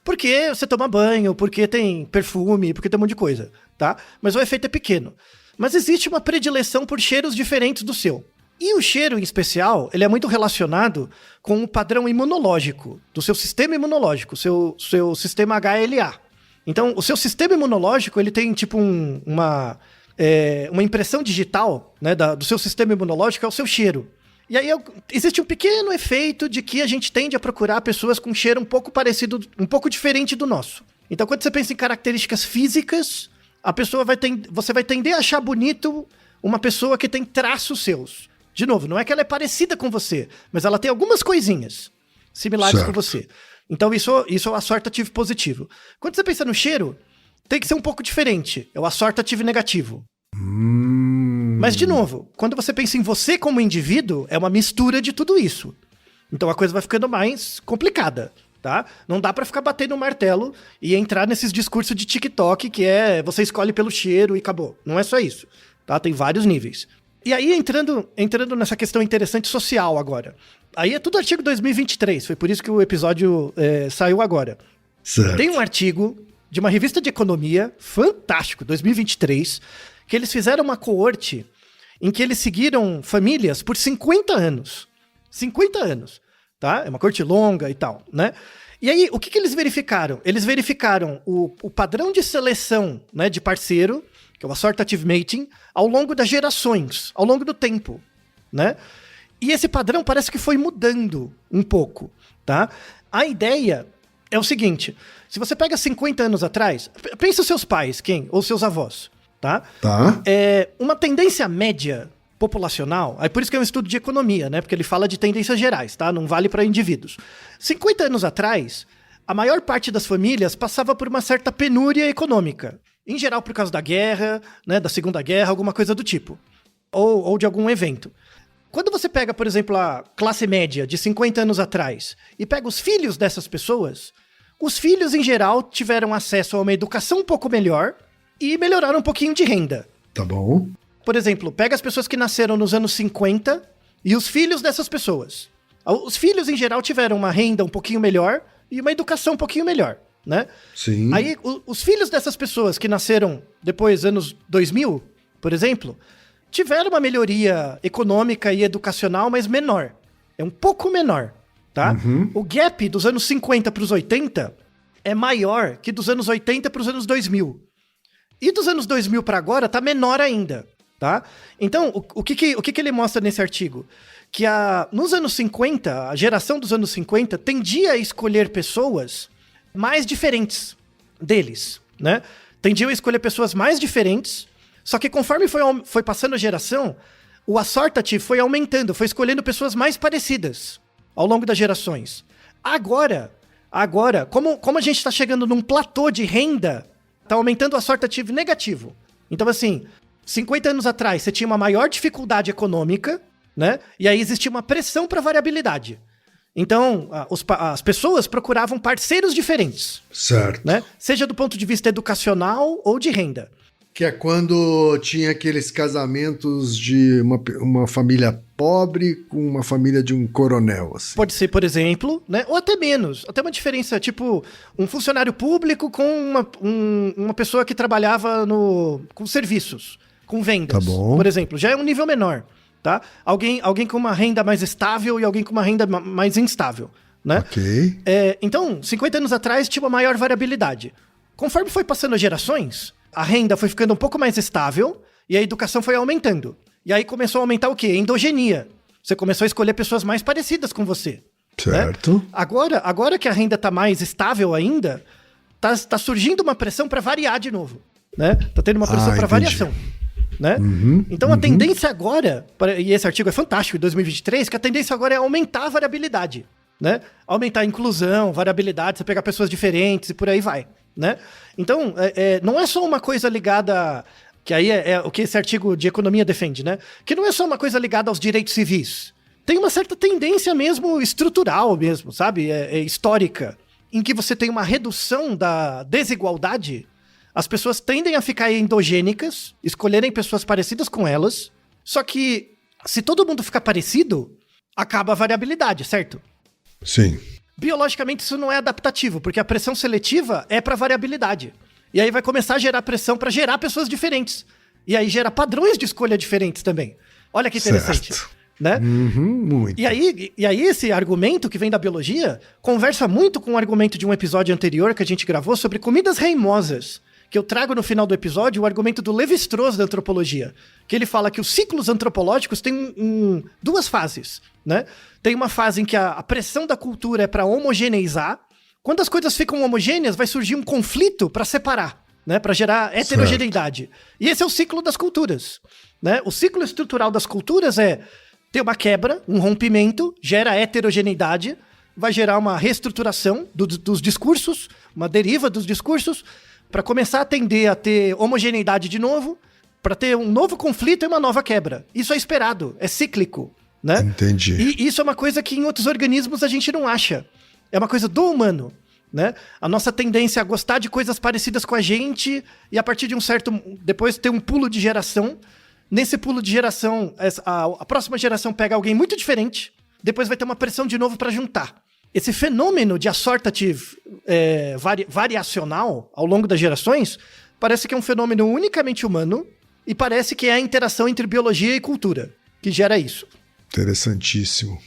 Porque você toma banho, porque tem perfume, porque tem um monte de coisa, tá? Mas o efeito é pequeno. Mas existe uma predileção por cheiros diferentes do seu. E o cheiro, em especial, ele é muito relacionado com o padrão imunológico, do seu sistema imunológico, seu sistema HLA. Então, o seu sistema imunológico, ele tem tipo uma impressão digital, né, do seu sistema imunológico, é o seu cheiro. E aí existe um pequeno efeito de que a gente tende a procurar pessoas com cheiro um pouco parecido, um pouco diferente do nosso. Então, quando você pensa em características físicas, você vai tender a achar bonito uma pessoa que tem traços seus. De novo, não é que ela é parecida com você, mas ela tem algumas coisinhas similares com você. Então, isso é o assortative positivo. Quando você pensa no cheiro, tem que ser um pouco diferente. É o assortative negativo. Mas, de novo, quando você pensa em você como indivíduo, é uma mistura de tudo isso. Então a coisa vai ficando mais complicada, tá? Não dá pra ficar batendo um martelo e entrar nesses discursos de TikTok que você escolhe pelo cheiro e acabou. Não é só isso, tá? Tem vários níveis. E aí, entrando nessa questão interessante social agora. Aí é tudo artigo 2023, foi por isso que o episódio saiu agora. Certo. Tem um artigo de uma revista de economia, fantástico, 2023, que eles fizeram uma coorte em que eles seguiram famílias por 50 anos. 50 anos, tá? É uma coorte longa e tal, né? E aí, o que eles verificaram? Eles verificaram o padrão de seleção, né, de parceiro, que é o assortative mating, ao longo das gerações, ao longo do tempo, né? E esse padrão parece que foi mudando um pouco, tá? A ideia é o seguinte, se você pega 50 anos atrás, pensa os seus pais, ou seus avós, tá? Tá. Uma tendência média populacional, aí por isso que é um estudo de economia, né? Porque ele fala de tendências gerais, tá? Não vale para indivíduos. 50 anos atrás, a maior parte das famílias passava por uma certa penúria econômica. Em geral, por causa da guerra, né? Da Segunda Guerra, alguma coisa do tipo. Ou de algum evento. Quando você pega, por exemplo, a classe média de 50 anos atrás e pega os filhos dessas pessoas, os filhos, em geral, tiveram acesso a uma educação um pouco melhor e melhoraram um pouquinho de renda. Tá bom. Por exemplo, pega as pessoas que nasceram nos anos 50 e os filhos dessas pessoas. Os filhos, em geral, tiveram uma renda um pouquinho melhor e uma educação um pouquinho melhor, né? Sim. Aí, os filhos dessas pessoas que nasceram depois, anos 2000, por exemplo, tiveram uma melhoria econômica e educacional, mas menor. É um pouco menor, tá? Uhum. O gap dos anos 50 para os 80 é maior que dos anos 80 para os anos 2000. E dos anos 2000 para agora tá menor ainda, tá? Então, o que ele mostra nesse artigo? Que nos anos 50, a geração dos anos 50 tendia a escolher pessoas mais diferentes deles, né? Tendiam a escolher pessoas mais diferentes. Só que conforme foi passando a geração, o assortative foi aumentando, foi escolhendo pessoas mais parecidas ao longo das gerações. Agora, como a gente está chegando num platô de renda Tá aumentando o assortativo negativo. Então, assim, 50 anos atrás você tinha uma maior dificuldade econômica, né? E aí existia uma pressão para variabilidade. Então, as pessoas procuravam parceiros diferentes. Certo. Né? Seja do ponto de vista educacional ou de renda. Que é quando tinha aqueles casamentos de uma família pobre com uma família de um coronel, assim. Pode ser, por exemplo, né? Ou até menos. Até uma diferença, tipo, um funcionário público com uma pessoa que trabalhava com serviços, com vendas. Tá bom. Por exemplo, já é um nível menor. Tá? Alguém com uma renda mais estável e alguém com uma renda mais instável, né? Ok. Então, 50 anos atrás tinha uma maior variabilidade. Conforme foi passando as gerações, a renda foi ficando um pouco mais estável e a educação foi aumentando. E aí começou a aumentar o quê? A endogenia. Você começou a escolher pessoas mais parecidas com você. Certo. Né? Agora que a renda está mais estável ainda, tá surgindo uma pressão para variar de novo. Né? Tá tendo uma pressão para variação. Né? Então a tendência agora, e esse artigo é fantástico, em 2023, que a tendência agora é aumentar a variabilidade, né? Aumentar a inclusão, variabilidade, você pegar pessoas diferentes e por aí vai, né? Então, não é só uma coisa ligada, que aí é o que esse artigo de economia defende, né? Que não é só uma coisa ligada aos direitos civis. Tem uma certa tendência mesmo estrutural mesmo, sabe? Histórica, em que você tem uma redução da desigualdade. As pessoas tendem a ficar endogênicas, escolherem pessoas parecidas com elas, só que se todo mundo ficar parecido, acaba a variabilidade, certo? Sim. Biologicamente isso não é adaptativo, porque a pressão seletiva é para variabilidade. E aí vai começar a gerar pressão para gerar pessoas diferentes. E aí gera padrões de escolha diferentes também. Olha que interessante. Certo. Né? Muito. E aí esse argumento que vem da biologia conversa muito com o argumento de um episódio anterior que a gente gravou sobre comidas reimosas, que eu trago no final do episódio o argumento do Lévi-Strauss da antropologia, que ele fala que os ciclos antropológicos têm duas fases, né? Tem uma fase em que a pressão da cultura é para homogeneizar. Quando as coisas ficam homogêneas, vai surgir um conflito para separar, né? Para gerar heterogeneidade. Certo. E esse é o ciclo das culturas, né? O ciclo estrutural das culturas é ter uma quebra, um rompimento, gera heterogeneidade, vai gerar uma reestruturação dos discursos, uma deriva dos discursos, para começar a tender a ter homogeneidade de novo, para ter um novo conflito e uma nova quebra. Isso é esperado, é cíclico, né? Entendi. E isso é uma coisa que em outros organismos a gente não acha. É uma coisa do humano, né? A nossa tendência a gostar de coisas parecidas com a gente e a partir de um certo... Depois ter um pulo de geração. Nesse pulo de geração, a próxima geração pega alguém muito diferente, depois vai ter uma pressão de novo para juntar. Esse fenômeno de assortative variacional ao longo das gerações parece que é um fenômeno unicamente humano e parece que é a interação entre biologia e cultura que gera isso. Interessantíssimo.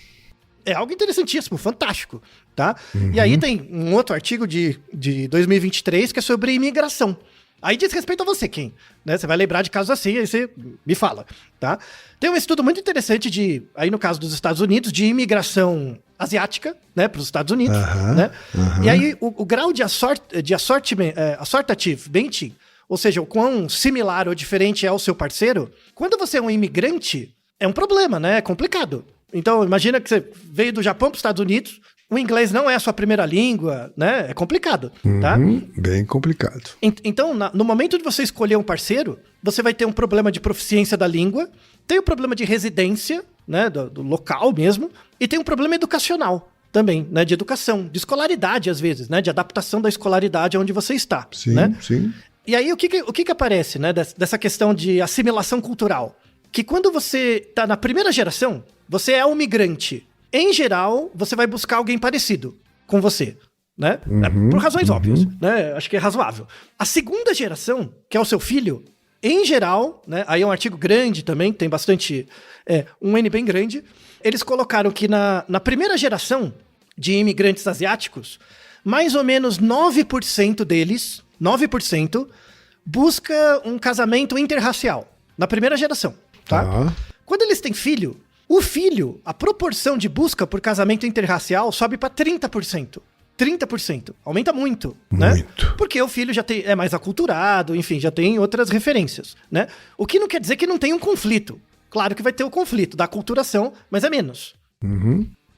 É algo interessantíssimo, fantástico, tá? E aí tem um outro artigo de 2023 que é sobre imigração. Aí diz respeito a você, Kim, né? Você vai lembrar de casos assim, aí você me fala, tá? Tem um estudo muito interessante aí no caso dos Estados Unidos, de imigração asiática, né, para os Estados Unidos, né? E aí o grau de assortative baiting, ou seja, o quão similar ou diferente é o seu parceiro, quando você é um imigrante, é um problema, né? É complicado. Então, imagina que você veio do Japão para os Estados Unidos, o inglês não é a sua primeira língua, né? É complicado, tá? Bem complicado. Então, no momento de você escolher um parceiro, você vai ter um problema de proficiência da língua, tem o problema de residência, né? Do local mesmo, e tem um problema educacional também, né? De educação, de escolaridade às vezes, né? De adaptação da escolaridade onde você está. Sim, né? sim. E aí, o que aparece, né? Dessa questão de assimilação cultural? Que quando você está na primeira geração, você é um migrante. Em geral, você vai buscar alguém parecido com você, né? Por razões óbvias, né? Acho que é razoável. A segunda geração, que é o seu filho, em geral, né? Aí é um artigo grande também, tem bastante... um N bem grande. Eles colocaram que na primeira geração de imigrantes asiáticos, mais ou menos 9% deles, 9%, busca um casamento interracial. Na primeira geração, tá? Quando eles têm filho... O filho, a proporção de busca por casamento interracial sobe para 30%. 30%. Aumenta muito, né? Porque o filho já é mais aculturado, enfim, já tem outras referências, né? O que não quer dizer que não tem um conflito. Claro que vai ter o conflito da aculturação, mas é menos.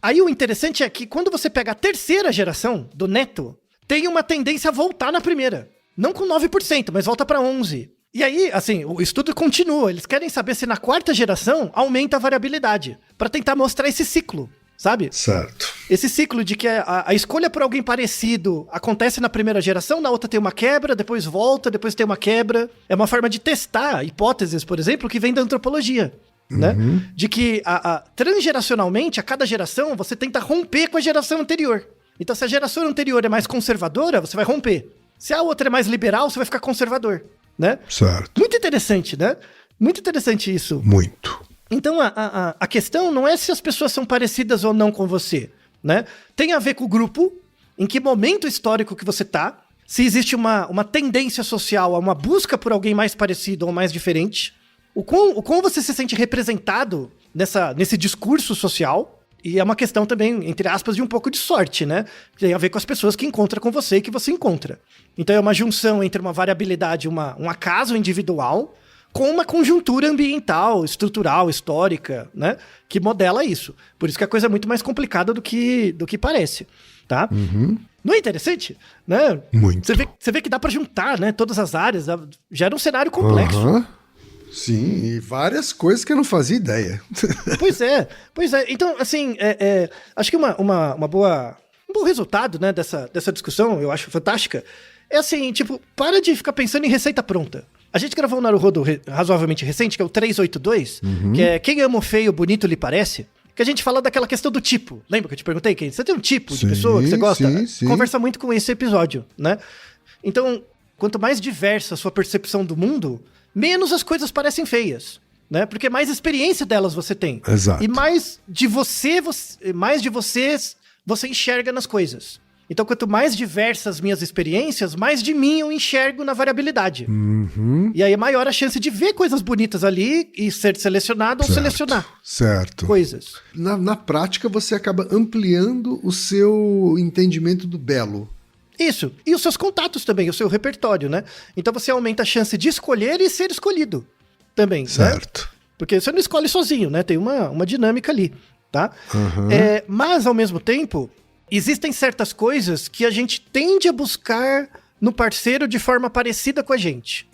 Aí o interessante é que quando você pega a terceira geração do neto, tem uma tendência a voltar na primeira. Não com 9%, mas volta para 11%. E aí, assim, o estudo continua. Eles querem saber se na quarta geração aumenta a variabilidade, para tentar mostrar esse ciclo, sabe? Certo. Esse ciclo de que a escolha por alguém parecido acontece na primeira geração, na outra tem uma quebra, depois volta, depois tem uma quebra. É uma forma de testar hipóteses, por exemplo, que vem da antropologia. Né? De que transgeracionalmente, a cada geração, você tenta romper com a geração anterior. Então, se a geração anterior é mais conservadora, você vai romper. Se a outra é mais liberal, você vai ficar conservador. Né? Certo. Muito interessante, né? Muito interessante isso. Muito. Então, a questão não é se as pessoas são parecidas ou não com você, né? Tem a ver com o grupo, em que momento histórico que você tá, se existe uma tendência social a uma busca por alguém mais parecido ou mais diferente, o quão você se sente representado nesse discurso social, e é uma questão também, entre aspas, de um pouco de sorte, né? Tem a ver com as pessoas que encontram com você e que você encontra. Então é uma junção entre uma variabilidade, um acaso individual, com uma conjuntura ambiental, estrutural, histórica, né? Que modela isso. Por isso que a coisa é muito mais complicada do que parece, tá? Não é interessante? Né? Muito. Você vê que dá pra juntar, né? Todas as áreas, gera um cenário complexo. Sim, e várias coisas que eu não fazia ideia. Pois é. Então, assim, acho que um bom resultado, né, dessa discussão, eu acho fantástica, é assim, tipo, para de ficar pensando em receita pronta. A gente gravou um Naruhodo razoavelmente recente, que é o 382, que é Quem ama o feio, bonito lhe parece, que a gente fala daquela questão do tipo. Lembra que eu te perguntei, Ken? Você tem um tipo de pessoa que você gosta? Sim. Conversa muito com esse episódio, né? Então, quanto mais diversa a sua percepção do mundo, menos as coisas parecem feias, né? Porque mais experiência delas você tem. Exato. E mais de vocês você enxerga nas coisas. Então, quanto mais diversas minhas experiências, mais de mim eu enxergo na variabilidade. E aí é maior a chance de ver coisas bonitas ali e ser selecionado ou selecionar coisas. Na prática, você acaba ampliando o seu entendimento do belo. Isso. E os seus contatos também, o seu repertório, né? Então você aumenta a chance de escolher e ser escolhido também, certo. Né? Porque você não escolhe sozinho, né? Tem uma dinâmica ali, tá? Mas, ao mesmo tempo, existem certas coisas que a gente tende a buscar no parceiro de forma parecida com a gente.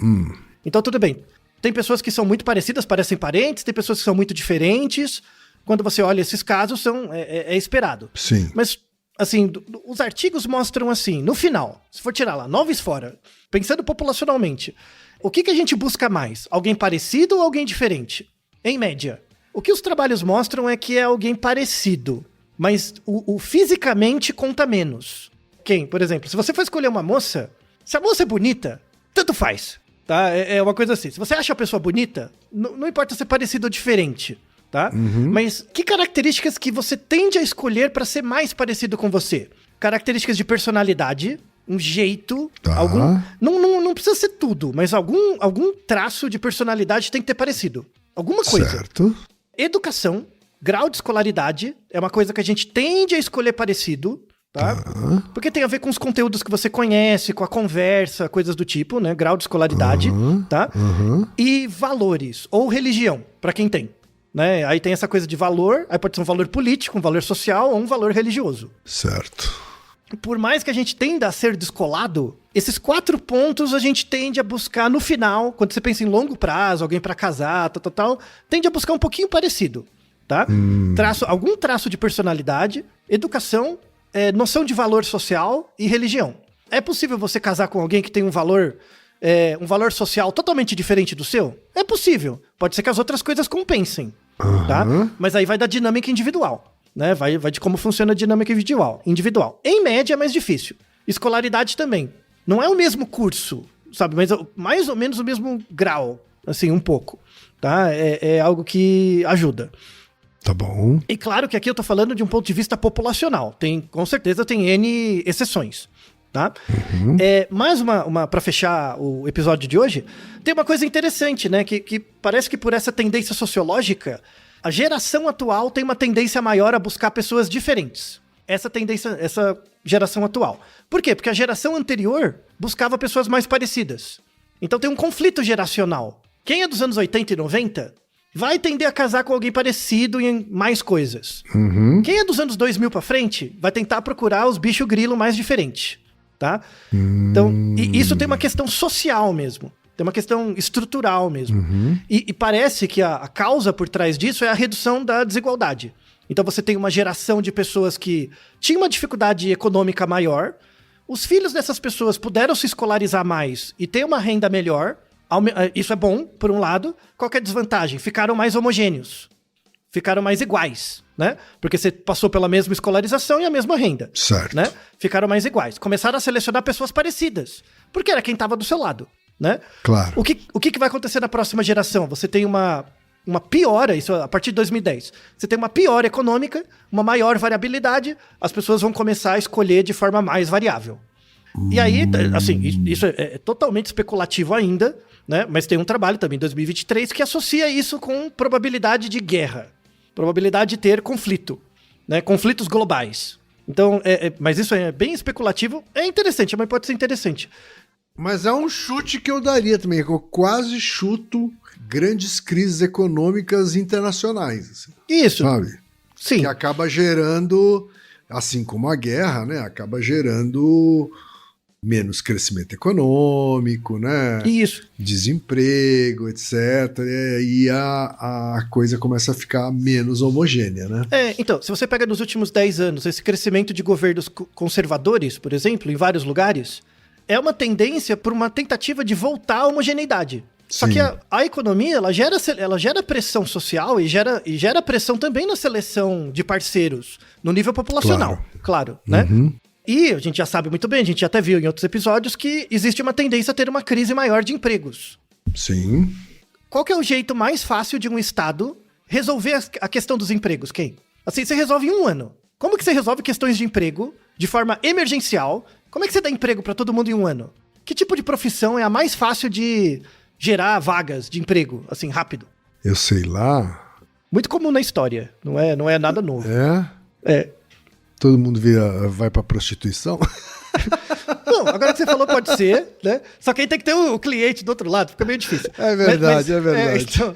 Então, tudo bem. Tem pessoas que são muito parecidas, parecem parentes, tem pessoas que são muito diferentes. Quando você olha esses casos, é esperado. Sim. Mas, assim, os artigos mostram assim, no final, se for tirar lá, 9 fora, pensando populacionalmente, o que a gente busca mais? Alguém parecido ou alguém diferente? Em média. O que os trabalhos mostram é que é alguém parecido, mas o fisicamente conta menos. Quem, por exemplo, se você for escolher uma moça, se a moça é bonita, tanto faz, tá? É uma coisa assim, se você acha a pessoa bonita, não importa ser parecido ou diferente, tá? Mas que características que você tende a escolher para ser mais parecido com você? Características de personalidade, um jeito, não precisa ser tudo, mas algum traço de personalidade tem que ter parecido. Alguma coisa. Certo. Educação, grau de escolaridade, é uma coisa que a gente tende a escolher parecido, tá? Porque tem a ver com os conteúdos que você conhece, com a conversa, coisas do tipo, né? Grau de escolaridade, tá? E valores, ou religião, pra quem tem. Né? Aí tem essa coisa de valor, aí pode ser um valor político, um valor social ou um valor religioso. Certo. Por mais que a gente tenda a ser descolado, esses 4 pontos a gente tende a buscar no final, quando você pensa em longo prazo, alguém pra casar, tal, tende a buscar um pouquinho parecido, tá? Algum traço de personalidade, educação, noção de valor social e religião. É possível você casar com alguém que tem um valor social totalmente diferente do seu? É possível. Pode ser que as outras coisas compensem, tá? Mas aí vai da dinâmica individual. Né? Vai de como funciona a dinâmica individual. Em média é mais difícil. Escolaridade também. Não é o mesmo curso, sabe? Mas mais ou menos o mesmo grau, assim, um pouco. Tá? É algo que ajuda. Tá bom. E claro que aqui eu tô falando de um ponto de vista populacional. Com certeza tem N exceções. Tá? Mais para fechar o episódio de hoje, tem uma coisa interessante, né? Que parece que por essa tendência sociológica, a geração atual tem uma tendência maior a buscar pessoas diferentes. Essa geração atual. Por quê? Porque a geração anterior buscava pessoas mais parecidas. Então tem um conflito geracional. Quem é dos anos 80 e 90 vai tender a casar com alguém parecido em mais coisas. Quem é dos anos 2000 pra frente vai tentar procurar os bichos grilo mais diferentes. tá? Então, isso tem uma questão social mesmo. Tem uma questão estrutural mesmo. E parece que a causa por trás disso é a redução da desigualdade. Então você tem uma geração de pessoas que tinham uma dificuldade econômica maior, os filhos dessas pessoas puderam se escolarizar mais e ter uma renda melhor. Isso é bom, por um lado. Qual que é a desvantagem? Ficaram mais homogêneos. Ficaram mais iguais, né? Porque você passou pela mesma escolarização e a mesma renda. Certo. Né? Ficaram mais iguais. Começaram a selecionar pessoas parecidas, porque era quem estava do seu lado, né? Claro. O que vai acontecer na próxima geração? Você tem uma piora, isso a partir de 2010. Você tem uma piora econômica, uma maior variabilidade, as pessoas vão começar a escolher de forma mais variável. E aí, assim, isso é totalmente especulativo ainda, né? Mas tem um trabalho também, em 2023, que associa isso com probabilidade de guerra. Probabilidade de ter conflito, né? Conflitos globais. Então, mas isso é bem especulativo. É interessante, é uma hipótese interessante. Mas é um chute que eu daria também. Eu quase chuto grandes crises econômicas internacionais. Assim, Isso. sabe? Sim. Que acaba gerando, assim como a guerra, né? Acaba gerando menos crescimento econômico, né? Isso. Desemprego, etc. E a coisa começa a ficar menos homogênea, né? Então, se você pega nos últimos 10 anos esse crescimento de governos conservadores, por exemplo, em vários lugares, é uma tendência por uma tentativa de voltar à homogeneidade. Só Sim. que a economia, ela gera pressão social e gera pressão também na seleção de parceiros, no nível populacional, claro, né? E a gente já sabe muito bem, a gente já até viu em outros episódios que existe uma tendência a ter uma crise maior de empregos. Sim. Qual que é o jeito mais fácil de um Estado resolver a questão dos empregos, Ken? Assim, você resolve em um ano. Como que você resolve questões de emprego de forma emergencial? Como é que você dá emprego para todo mundo em um ano? Que tipo de profissão é a mais fácil de gerar vagas de emprego, assim, rápido? Eu sei lá. Muito comum na história, não é nada novo. É. Todo mundo vai pra prostituição? Não, agora que você falou pode ser, né? Só que aí tem que ter o cliente do outro lado, fica meio difícil. É verdade, é verdade. Então,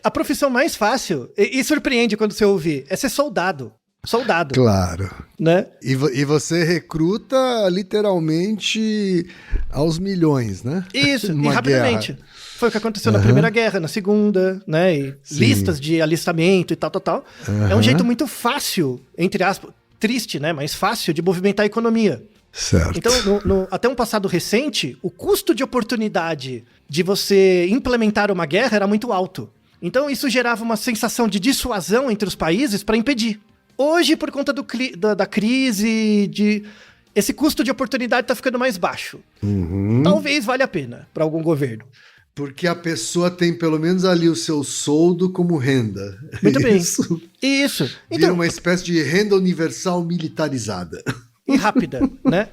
a profissão mais fácil, e surpreende quando você ouvir, é ser soldado. Soldado. Claro. Né? E você recruta literalmente aos milhões, né? Isso, e Numa rapidamente. guerra. Foi o que aconteceu na Primeira Guerra, na Segunda, né? E Sim. listas de alistamento e tal. É um jeito muito fácil, entre aspas, triste, né? Mas fácil de movimentar a economia. Certo. Então, até um passado recente, o custo de oportunidade de você implementar uma guerra era muito alto. Então, isso gerava uma sensação de dissuasão entre os países para impedir. Hoje, por conta da crise, esse custo de oportunidade está ficando mais baixo. Talvez valha a pena para algum governo. Porque a pessoa tem pelo menos ali o seu soldo como renda. Muito bem. Isso. Isso. Vira uma espécie de renda universal militarizada. E rápida, né?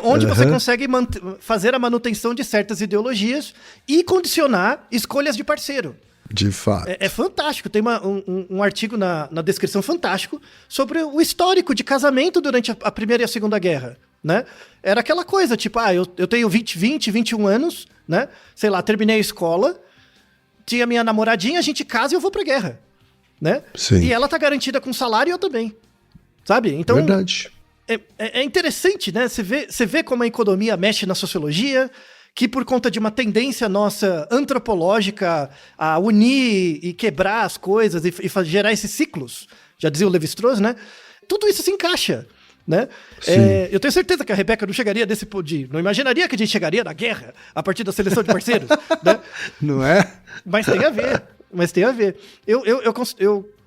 Onde você consegue fazer a manutenção de certas ideologias e condicionar escolhas de parceiro. De fato. É fantástico. Tem um artigo na descrição fantástico sobre o histórico de casamento durante a Primeira e a Segunda Guerra, né? Era aquela coisa, tipo, eu tenho 21 anos, né? Sei lá, terminei a escola, tinha minha namoradinha, a gente casa e eu vou pra guerra, né? Sim. E ela tá garantida com salário e eu também, sabe? Então, verdade. É interessante, né? Você vê como a economia mexe na sociologia, que por conta de uma tendência nossa antropológica a unir e quebrar as coisas e gerar esses ciclos, já dizia o Levi-Strauss, né? Tudo isso se encaixa, né? Eu tenho certeza que a Rebeca não chegaria desse ponto não imaginaria que a gente chegaria na guerra a partir da seleção de parceiros, né? Não é? Mas tem a ver.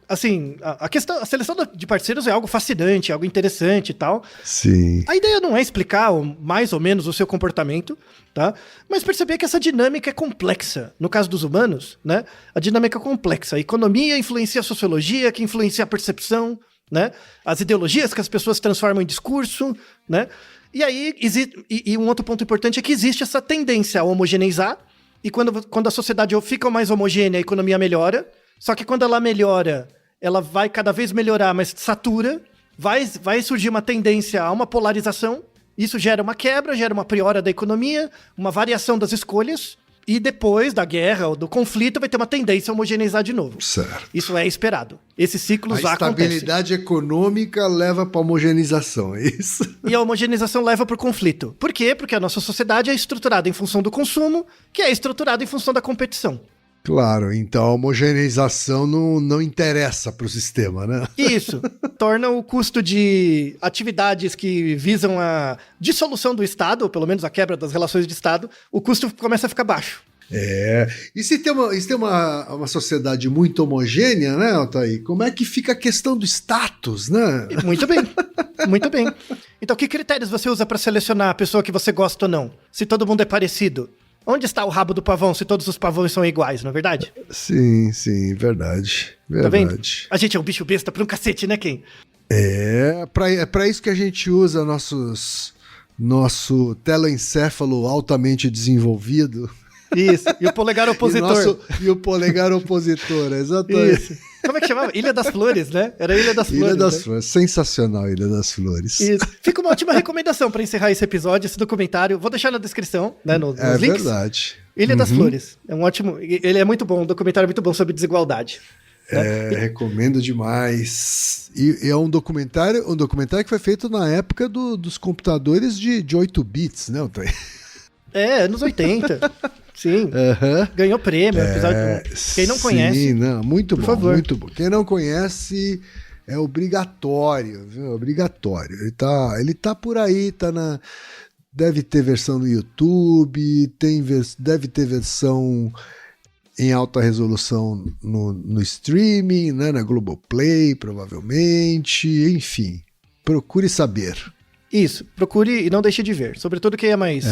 Assim, a seleção de parceiros é algo fascinante, algo interessante e tal. Sim. A ideia não é explicar mais ou menos o seu comportamento, tá? Mas perceber que essa dinâmica é complexa. No caso dos humanos, né? A dinâmica é complexa. A economia influencia a sociologia, que influencia a percepção, né? As ideologias que as pessoas transformam em discurso, né? E aí, e um outro ponto importante é que existe essa tendência a homogeneizar, e quando a sociedade fica mais homogênea, a economia melhora. Só que quando ela melhora, ela vai cada vez melhorar, mas satura, vai surgir uma tendência a uma polarização, isso gera uma quebra, gera uma piora da economia, uma variação das escolhas, E depois da guerra ou do conflito vai ter uma tendência a homogeneizar de novo. Certo. Isso é esperado. Esses ciclos A acontecem. estabilidade econômica leva para homogeneização, é isso? E a homogeneização leva para o conflito. Por quê? Porque a nossa sociedade é estruturada em função do consumo, que é estruturada em função da competição. Claro, então a homogeneização não interessa para o sistema, né? Isso torna o custo de atividades que visam a dissolução do Estado, ou pelo menos a quebra das relações de Estado, o custo começa a ficar baixo. E se tem uma sociedade muito homogênea, né, Altair? Como é que fica a questão do status, né? Muito bem, muito bem. Então, que critérios você usa para selecionar a pessoa que você gosta ou não? Se todo mundo é parecido? Onde está o rabo do pavão se todos os pavões são iguais, não é verdade? Sim, verdade. Tá vendo? A gente é um bicho besta pra um cacete, né, Ken? É para isso que a gente usa nosso telencéfalo altamente desenvolvido. Isso, e o polegar opositor. E o polegar opositor, exatamente. Isso. Como é que chamava? Ilha das Flores, né? Era Ilha das Flores. Ilha das né? Flores, sensacional Ilha das Flores. Isso. Fica uma ótima recomendação para encerrar esse episódio, esse documentário. Vou deixar na descrição, né, nos links. É verdade. Ilha das Flores. É um ótimo... Ele é muito bom, um documentário muito bom sobre desigualdade. Né? Recomendo demais. E é um documentário que foi feito na época dos computadores de 8 bits, né, Altair? Anos 80. Sim. Ganhou prêmio. Quem não conhece. Sim, não, muito por bom, favor. muito bom. Quem não conhece é obrigatório, viu? Obrigatório. Ele tá por aí, deve ter versão no YouTube, deve ter versão em alta resolução no streaming, né? Na Globoplay, provavelmente. Enfim, procure saber. Isso, procure e não deixe de ver, sobretudo quem é mais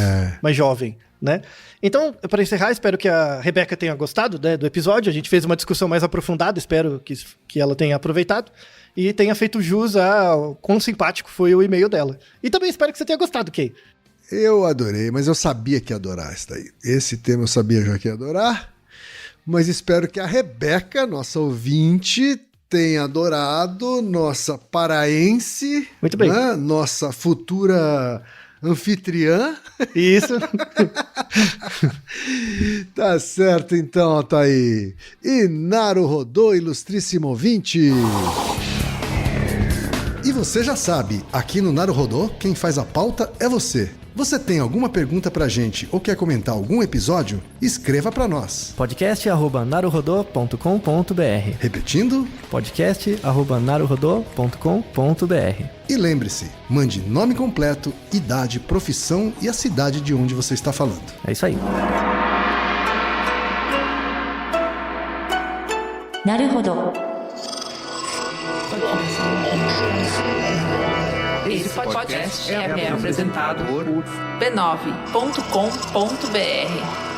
jovem, né? Então, para encerrar, espero que a Rebeca tenha gostado, né, do episódio. A gente fez uma discussão mais aprofundada, espero que ela tenha aproveitado e tenha feito jus ao quão simpático foi o e-mail dela. E também espero que você tenha gostado, Kay. Eu adorei, mas eu sabia que ia adorar isso daí. Esse tema eu sabia já que ia adorar, mas espero que a Rebeca, nossa ouvinte, tenha adorado, nossa paraense, muito bem, né? Nossa futura anfitriã. Isso. Tá certo então, tá aí. E Naruhodô, ilustríssimo ouvinte. E você já sabe, aqui no Naruhodô, quem faz a pauta é você. Você tem alguma pergunta pra gente ou quer comentar algum episódio? Escreva pra nós. podcast@naruhodô.com.br. Repetindo? podcast@naruhodô.com.br. E lembre-se, mande nome completo, idade, profissão e a cidade de onde você está falando. É isso aí. Naruhodo. Esse podcast é apresentado por b9.com.br.